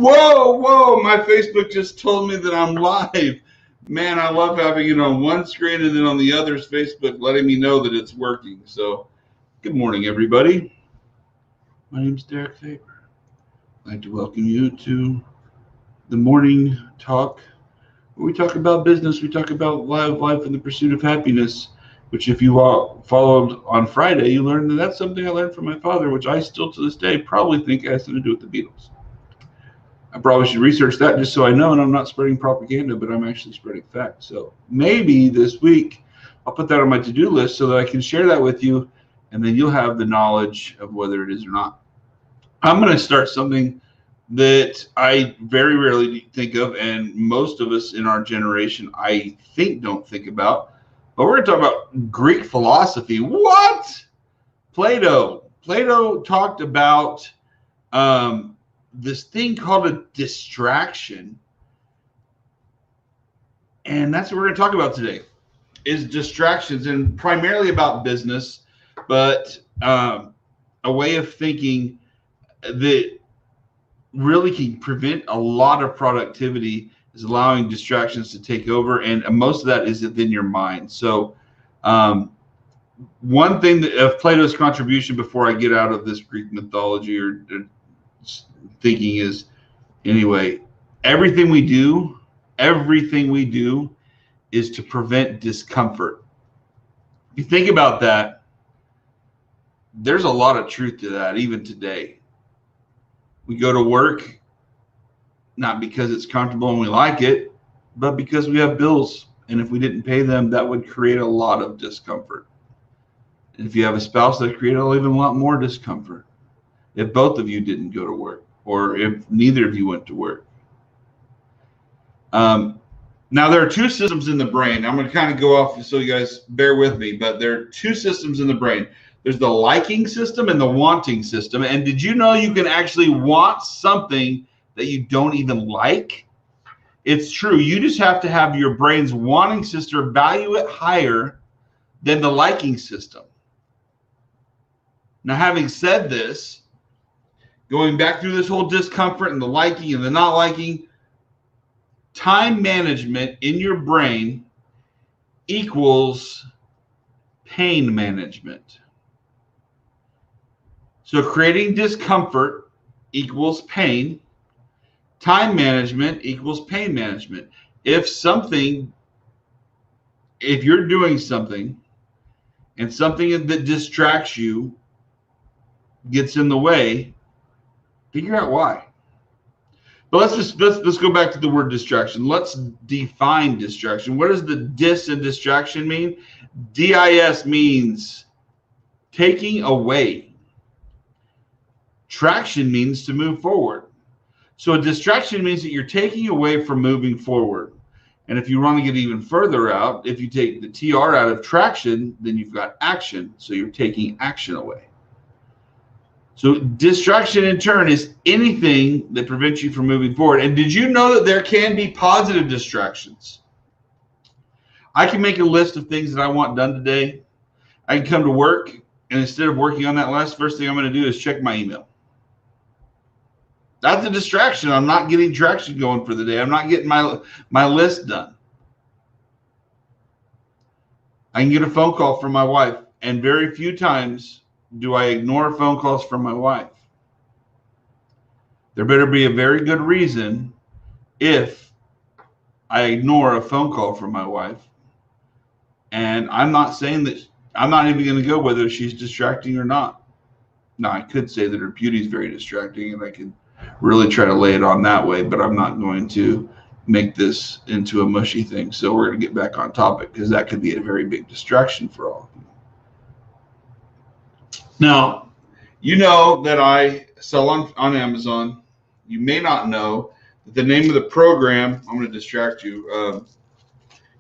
Whoa, my Facebook just told me that I'm live. Man, I love having it on one screen and then on the other's Facebook letting me know that it's working. So, good morning, everybody. My name's Derek Faber. I'd like to welcome you to the morning talk where we talk about business, we talk about life and the pursuit of happiness, which if you all followed on Friday, you learned that that's something I learned from my father, which I still to this day probably think has something to do with the Beatles. I probably should research that just so I know, and I'm not spreading propaganda, but I'm actually spreading facts. So maybe this week I'll put that on my to-do list so that I can share that with you, and then you'll have the knowledge of whether it is or not. I'm going to start something that I very rarely think of, and most of us in our generation, I think, don't think about. But we're going to talk about Greek philosophy. What? Plato. Plato talked about this thing called a distraction, and that's what we're going to talk about today is distractions, and primarily about business, but a way of thinking that really can prevent a lot of productivity is allowing distractions to take over, and most of that is within your mind. So one thing of Plato's contribution before I get out of this Greek mythology or thinking is, anyway, everything we do is to prevent discomfort. If you think about that, there's a lot of truth to that even today. We go to work not because it's comfortable and we like it, but because we have bills. And if we didn't pay them, that would create a lot of discomfort. And if you have a spouse, that created even a lot more discomfort. If both of you didn't go to work, or if neither of you went to work. Now, there are two systems in the brain. I'm going to kind of go off so you guys bear with me, but there are two systems in the brain. There's the liking system and the wanting system. And did you know you can actually want something that you don't even like? It's true. You just have to have your brain's wanting system value it higher than the liking system. Now, having said this, going back through this whole discomfort and the liking and the not liking, time management in your brain equals pain management. So creating discomfort equals pain. Time management equals pain management. If you're doing something and something that distracts you gets in the way, figure out why. But let's go back to the word distraction. Let's define distraction. What does the dis in distraction mean? DIS means taking away. Traction means to move forward. So a distraction means that you're taking away from moving forward. And if you want to get even further out, if you take the TR out of traction, then you've got action. So you're taking action away. So distraction in turn is anything that prevents you from moving forward. And did you know that there can be positive distractions? I can make a list of things that I want done today. I can come to work, and instead of working on that list, first thing I'm going to do is check my email. That's a distraction. I'm not getting traction going for the day. I'm not getting my list done. I can get a phone call from my wife, and very few times do I ignore phone calls from my wife. There better be a very good reason if I ignore a phone call from my wife. And I'm not saying that, I'm not even going to go whether she's distracting or not. Now, I could say that her beauty is very distracting, and I could really try to lay it on that way, but I'm not going to make this into a mushy thing. So we're going to get back on topic, because that could be a very big distraction for all of you. Now, you know that I sell on Amazon. You may not know that the name of the program, I'm going to distract you.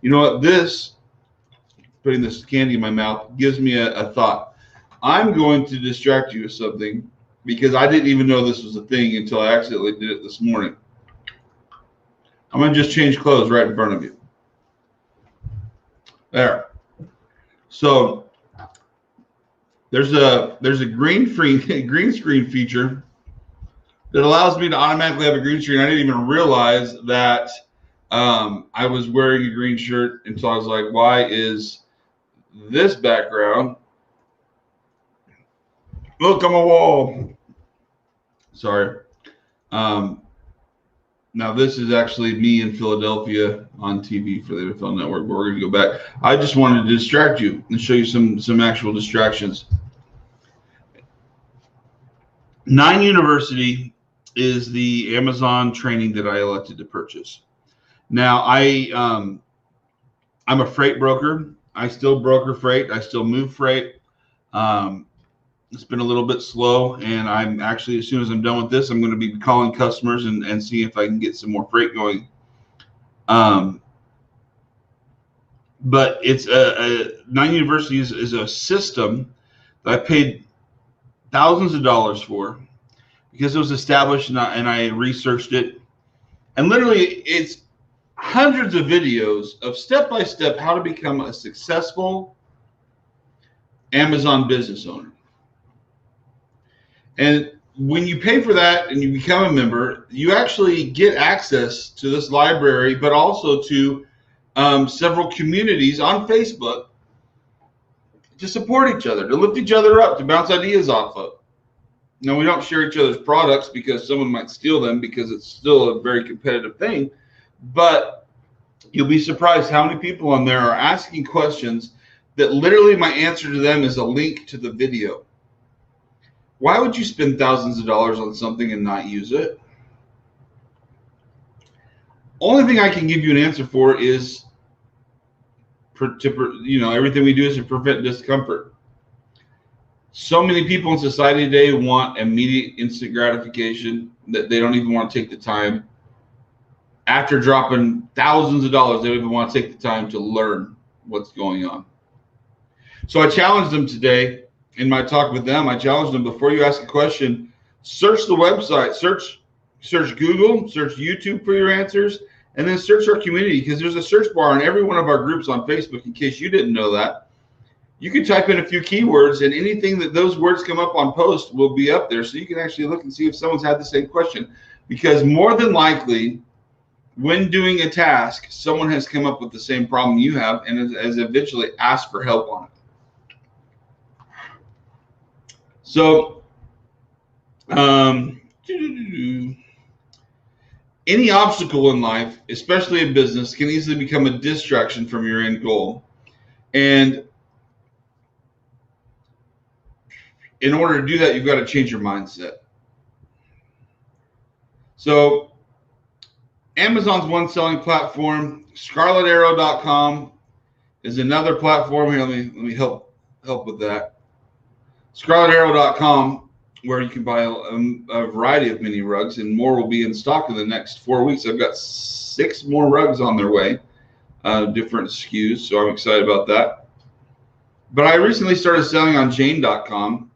You know what? Putting this candy in my mouth gives me a thought. I'm going to distract you with something because I didn't even know this was a thing until I accidentally did it this morning. I'm going to just change clothes right in front of you. There. So there's a green screen feature that allows me to automatically have a green screen. I didn't even realize that I was wearing a green shirt until I was like, why is this background? Look on the wall. Sorry. Now this is actually me in Philadelphia on TV for the NFL Network, but we're going to go back. I just wanted to distract you and show you some actual distractions. 9 University is the Amazon training that I elected to purchase. Now I'm a freight broker. I still broker freight. I still move freight. It's been a little bit slow, and I'm actually, as soon as I'm done with this, I'm going to be calling customers and see if I can get some more freight going. But it's 9 University is a system that I paid thousands of dollars for because it was established, and I researched it. And literally, it's hundreds of videos of step-by-step how to become a successful Amazon business owner. And when you pay for that and you become a member, you actually get access to this library, but also to several communities on Facebook to support each other, to lift each other up, to bounce ideas off of. Now, we don't share each other's products because someone might steal them, because it's still a very competitive thing. But you'll be surprised how many people on there are asking questions that literally my answer to them is a link to the video. Why would you spend thousands of dollars on something and not use it? Only thing I can give you an answer for is, everything we do is to prevent discomfort. So many people in society today want immediate, instant gratification that they don't even want to take the time. After dropping thousands of dollars, they don't even want to take the time to learn what's going on. So I challenged them today. In my talk with them, I challenged them, before you ask a question, search the website, search Google, search YouTube for your answers, and then search our community, because there's a search bar in every one of our groups on Facebook, in case you didn't know that. You can type in a few keywords, and anything that those words come up on post will be up there, so you can actually look and see if someone's had the same question. Because more than likely, when doing a task, someone has come up with the same problem you have and has eventually asked for help on it. So, any obstacle in life, especially in business, can easily become a distraction from your end goal. And in order to do that, you've got to change your mindset. So, Amazon's one selling platform. ScarletArrow.com is another platform. Here, let me help with that. ScarletArrow.com, where you can buy a variety of mini rugs, and more will be in stock in the next 4 weeks. I've got 6 more rugs on their way, different SKUs, so I'm excited about that. But I recently started selling on Jane.com.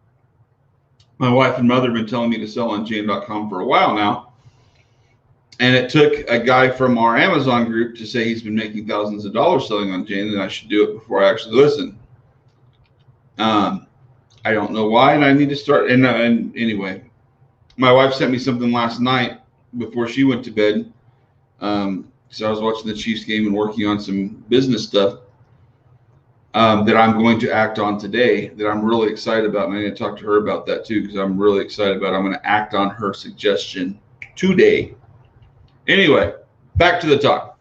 My wife and mother have been telling me to sell on Jane.com for a while now. And it took a guy from our Amazon group to say he's been making thousands of dollars selling on Jane, and I should do it before I actually listen. I don't know why, and I need to start. And anyway, my wife sent me something last night before she went to bed. So I was watching the Chiefs game and working on some business stuff that I'm going to act on today, that I'm really excited about. And I'm going to talk to her about that too, because I'm really excited about it. I'm going to act on her suggestion today. Anyway, back to the talk,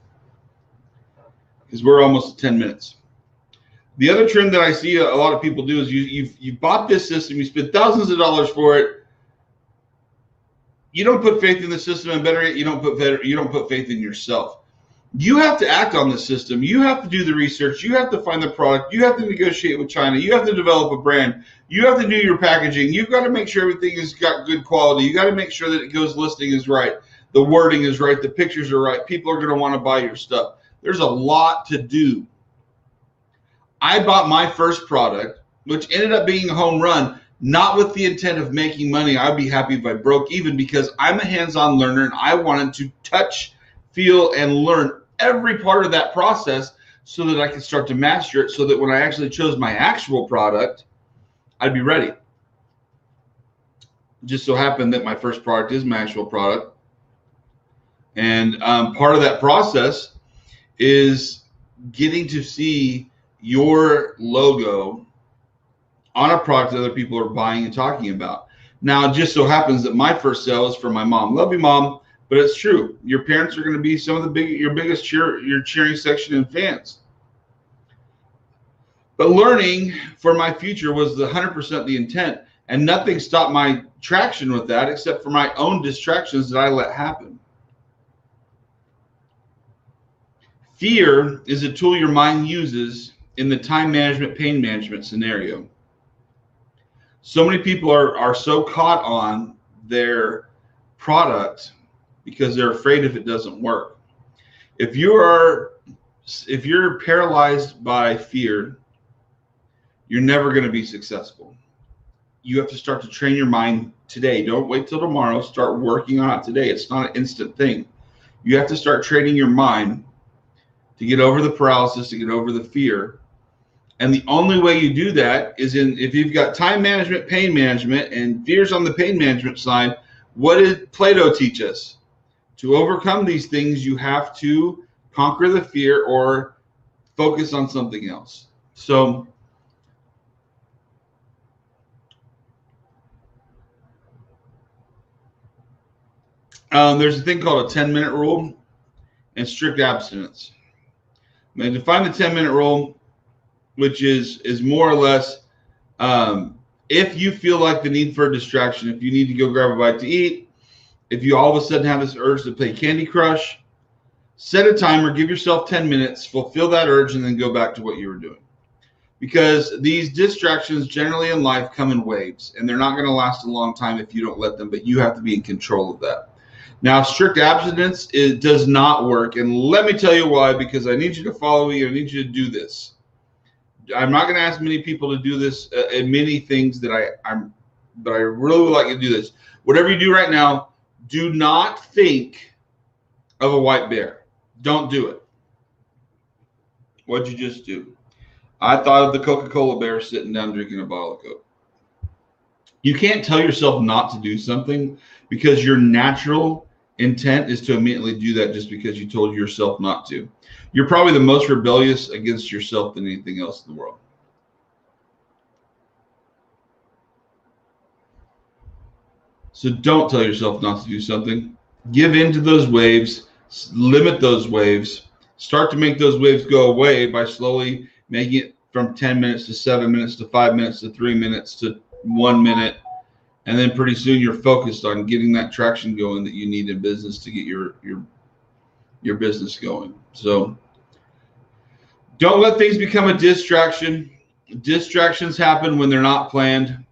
because we're almost at 10 minutes. The other trend that I see a lot of people do is you bought this system, you spent thousands of dollars for it. You don't put faith in the system, and better yet, you don't put faith in yourself. You have to act on the system. You have to do the research. You have to find the product. You have to negotiate with China. You have to develop a brand. You have to do your packaging. You've got to make sure everything has got good quality. You got to make sure that it goes listing is right, the wording is right, the pictures are right. People are going to want to buy your stuff. There's a lot to do. I bought my first product, which ended up being a home run, not with the intent of making money. I'd be happy if I broke even, because I'm a hands-on learner and I wanted to touch, feel, and learn every part of that process so that I could start to master it, so that when I actually chose my actual product, I'd be ready. just so happened that my first product is my actual product. And part of that process is getting to see your logo on a product that other people are buying and talking about. Now, it just so happens that my first sale is for my mom. Love you, Mom, but it's true. Your parents are going to be some of your biggest your cheering section and fans. But learning for my future was 100% the intent, and nothing stopped my traction with that except for my own distractions that I let happen. Fear is a tool your mind uses in the time management, pain management scenario. So many people are so caught on their product because they're afraid if it doesn't work. If you're paralyzed by fear, you're never going to be successful. You have to start to train your mind today. Don't wait till tomorrow. Start working on it today. It's not an instant thing. You have to start training your mind to get over the paralysis, to get over the fear. And the only way you do that is if you've got time management, pain management, and fears on the pain management side. What did Plato teach us? To overcome these things, you have to conquer the fear or focus on something else. So there's a thing called a 10-minute rule and strict abstinence. I'm going to define the 10-minute rule, which is more or less if you feel like the need for a distraction, if you need to go grab a bite to eat, if you all of a sudden have this urge to play Candy Crush, set a timer, give yourself 10 minutes, fulfill that urge, and then go back to what you were doing. Because these distractions generally in life come in waves, and they're not going to last a long time if you don't let them, but you have to be in control of that. Now, strict abstinence, it does not work, and let me tell you why, because I need you to follow me. I need you to do this. I'm not going to ask many people to do this in many things but I really would like you to do this. Whatever you do right now, do not think of a white bear. Don't do it. What'd you just do? I thought of the Coca-Cola bear sitting down drinking a bottle of Coke. You can't tell yourself not to do something because your natural intent is to immediately do that just because you told yourself not to. You're probably the most rebellious against yourself than anything else in the world. So don't tell yourself not to do something. Give in to those waves, limit those waves, start to make those waves go away by slowly making it from 10 minutes to 7 minutes to 5 minutes to 3 minutes to 1 minute. And then pretty soon you're focused on getting that traction going that you need in business to get your business going. So don't let things become a distraction. Distractions happen when they're not planned.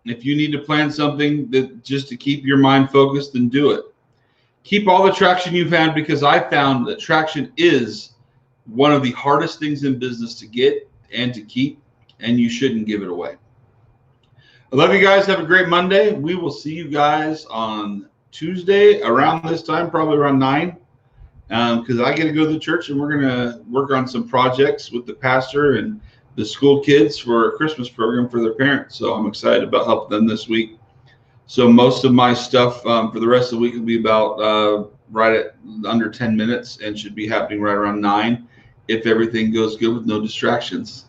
If you need to plan something that just to keep your mind focused, then do it. Keep all the traction you've had, because I found that traction is one of the hardest things in business to get and to keep, and you shouldn't give it away. I love you guys. Have a great Monday. We will see you guys on Tuesday around this time, probably around 9, because I get to go to the church and we're going to work on some projects with the pastor and the school kids for a Christmas program for their parents. So I'm excited about helping them this week. So most of my stuff for the rest of the week will be about right at under 10 minutes and should be happening right around 9 if everything goes good with no distractions.